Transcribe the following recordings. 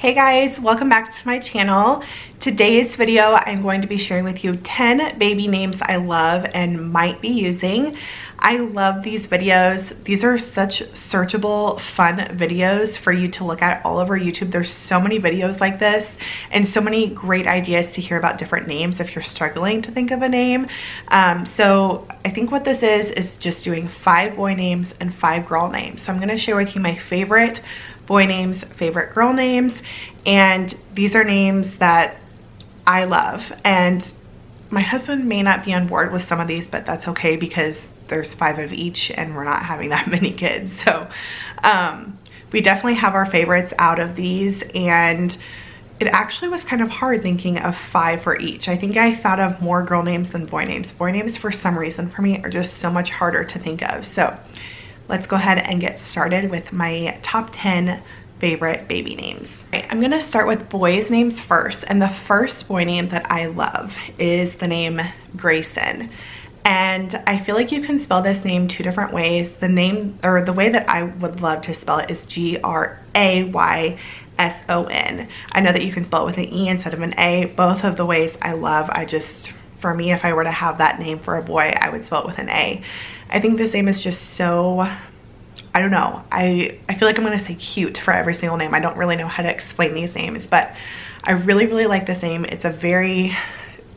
Hey guys, welcome back to my channel. Today's video I'm going to be sharing with you 10 baby names I love and might be using. I love these videos. These are such searchable, fun videos for you to look at all over YouTube. There's so many videos like this and so many great ideas to hear about different names if you're struggling to think of a name. So I think what this is just doing 5 boy names and 5 girl names. So I'm going to share with you my favorite boy names, favorite girl names, and these are names that I love. And my husband may not be on board with some of these, but that's okay because there's 5 of each and we're not having that many kids. So we definitely have our favorites out of these, and it actually was kind of hard thinking of 5 for each. I think I thought of more girl names than boy names. Boy names for some reason for me are just so much harder to think of. So let's go ahead and get started with my top 10 favorite baby names. Okay, I'm gonna start with boys' names first, and the first boy name that I love is the name Grayson. And I feel like you can spell this name 2 different ways. The name, or the way that I would love to spell it, is Grayson. I know that you can spell it with an E instead of an A. Both of the ways I love. For me, if I were to have that name for a boy, I would spell it with an A. I think this name is just so, I don't know. I feel like I'm gonna say cute for every single name. I don't really know how to explain these names, but I really, really like this name. It's a very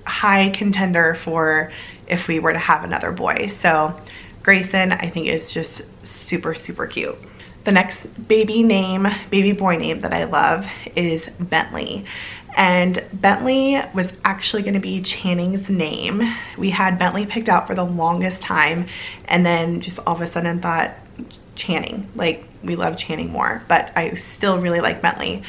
high contender for if we were to have another boy. So Grayson, I think, is just super, super cute. The next baby boy name that I love is Bentley. And Bentley was actually going to be Channing's name. We had Bentley picked out for the longest time, and then just all of a sudden thought Channing, like we love Channing more, but I still really like Bentley.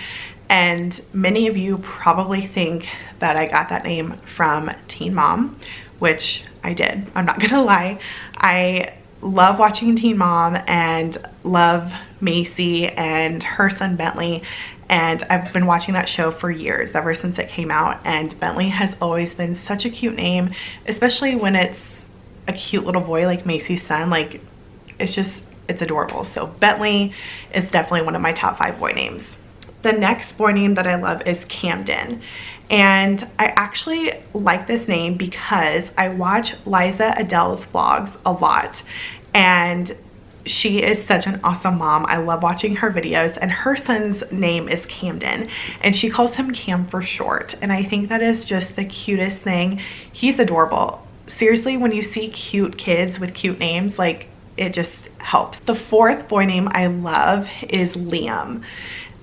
And many of you probably think that I got that name from Teen Mom, which I did. I'm not gonna lie. I love watching Teen Mom and love Macy and her son Bentley, and I've been watching that show for years, ever since it came out, and Bentley has always been such a cute name, especially when it's a cute little boy like Macy's son. Like, it's adorable. So Bentley is definitely one of my top 5 boy names. The next boy name that I love is Camden. And I actually like this name because I watch Liza Adele's vlogs a lot, and she is such an awesome mom. I love watching her videos, and her son's name is Camden, and she calls him Cam for short. And I think that is just the cutest thing. He's adorable. Seriously, when you see cute kids with cute names, like, it just helps. The 4th boy name I love is Liam.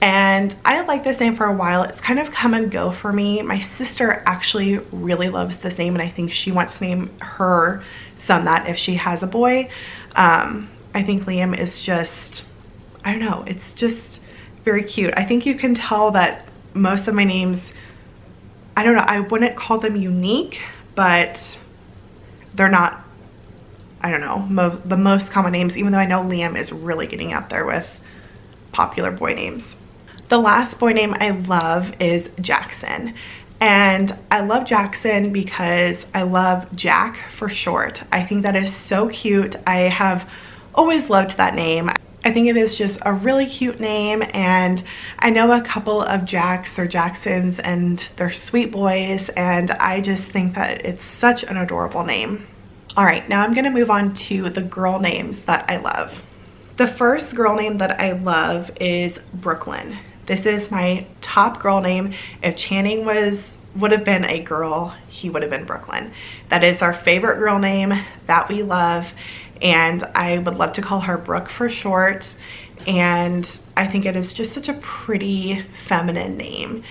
And I like this name for a while. It's kind of come and go for me. My sister actually really loves this name, and I think she wants to name her son that if she has a boy. I think Liam is just, I don't know, it's just very cute. I think you can tell that most of my names, I don't know, I wouldn't call them unique, but they're not, I don't know, the most common names, even though I know Liam is really getting up there with popular boy names. The last boy name I love is Jackson. And I love Jackson because I love Jack for short. I think that is so cute. I have always loved that name. I think it is just a really cute name, and I know a couple of Jacks or Jacksons, and they're sweet boys, and I just think that it's such an adorable name. All right, now I'm gonna move on to the girl names that I love. The first girl name that I love is Brooklyn. This is my top girl name. If Channing would have been a girl, he would have been Brooklyn. That is our favorite girl name that we love, and I would love to call her Brooke for short. And I think it is just such a pretty feminine name.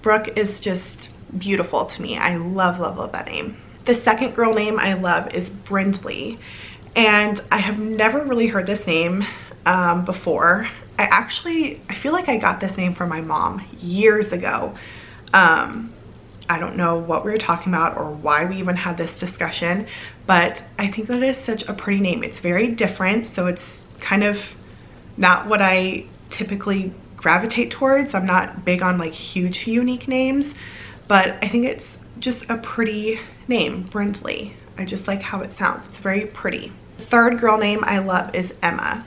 Brooke is just beautiful to me. I love, love, love that name. The second girl name I love is Brentley. And I have never really heard this name before. I feel like I got this name from my mom years ago. I don't know what we were talking about or why we even had this discussion, but I think that is such a pretty name. It's very different, so it's kind of not what I typically gravitate towards. I'm not big on like huge unique names, but I think it's just a pretty name, Brentley. I just like how it sounds. It's very pretty. The third girl name I love is Emma.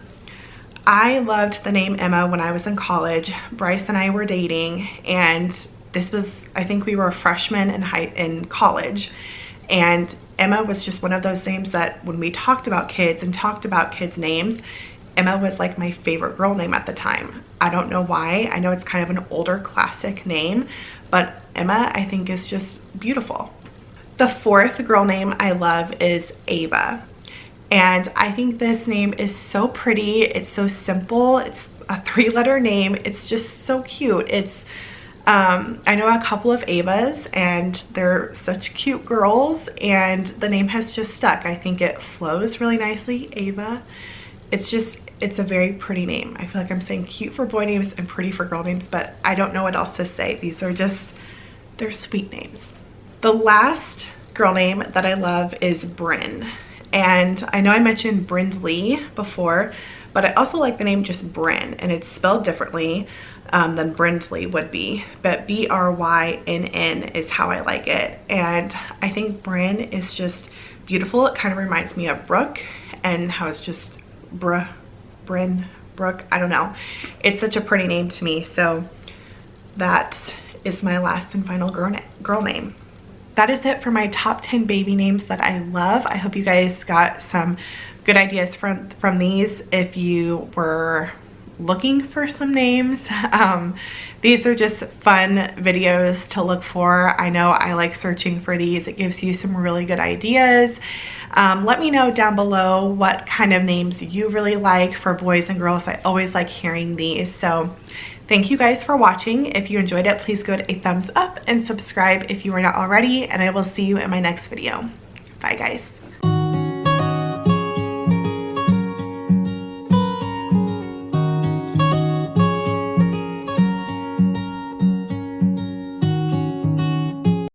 I loved the name Emma when I was in college. Bryce and I were dating, and this was, I think we were freshmen in college, and Emma was just one of those names that when we talked about kids and talked about kids' names, Emma was like my favorite girl name at the time. I don't know why. I know it's kind of an older classic name, but Emma I think is just beautiful. The fourth girl name I love is Ava. And I think this name is so pretty. It's so simple. It's a 3-letter name. It's just so cute. It's I know a couple of Avas and they're such cute girls, and the name has just stuck. I think it flows really nicely, Ava. It's a very pretty name. I feel like I'm saying cute for boy names and pretty for girl names, but I don't know what else to say. These are just, they're sweet names. The last girl name that I love is Bryn. And I know I mentioned Brentley before, but I also like the name just Bryn, and it's spelled differently than Brentley would be, but B-R-Y-N-N is how I like it. And I think Bryn is just beautiful. It kind of reminds me of Brooke, and how it's just Bryn, Brooke, I don't know. It's such a pretty name to me, so that is my last and final girl name. That is it for my top 10 baby names that I love. I hope you guys got some good ideas from these if you were looking for some names. These are just fun videos to look for. I know I like searching for these. It gives you some really good ideas. Let me know down below what kind of names you really like for boys and girls. I always like hearing these. So thank you guys for watching. If you enjoyed it, please give it a thumbs up and subscribe if you are not already, and I will see you in my next video. Bye guys.